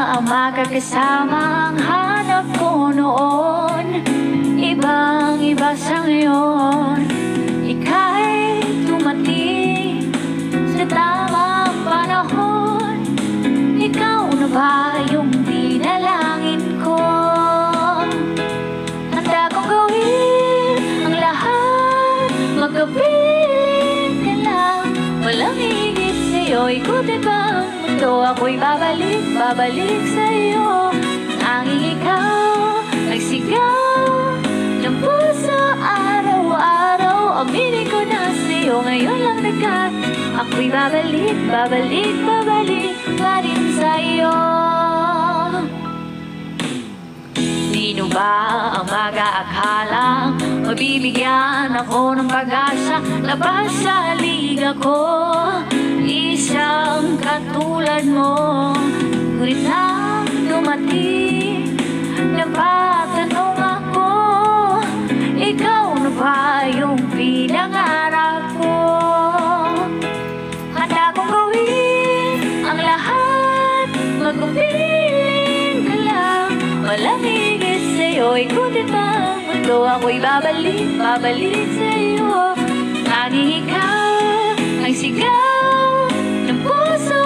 ang makakasama ang hanap ko noon? Ibang-iba sa ngayon. Ika'y dumating sa tamang panahon. Ikaw na ba yung dinalangin ko? Handa kong gawin ang lahat, magkapiling ka lang. Walang higit sa'yo, ikutin ba ang mundo? Ako'y babalik, babalik sa'yo. Tanging ikaw, nagsigaw ng puso araw-araw. Aminin ko na sa'yo, ngayon lang nagkat. Ako'y babalik, babalik, babalik pa rin sa'yo. Sino ba ang mag-aakalang mabibigyan ako ng pag-asa labas sa liga ko? Isang katulad mo, ngunit nang dumating, napatanong ako, ikaw na ba yung pinangarap ko? Handa kong gawin ang lahat, magpiling ka lang. Walang higit sa'yo, ikutin ba ang mundo? Ako'y babalik, babalik sa'yo. Tanging ikaw ang sigaw ng puso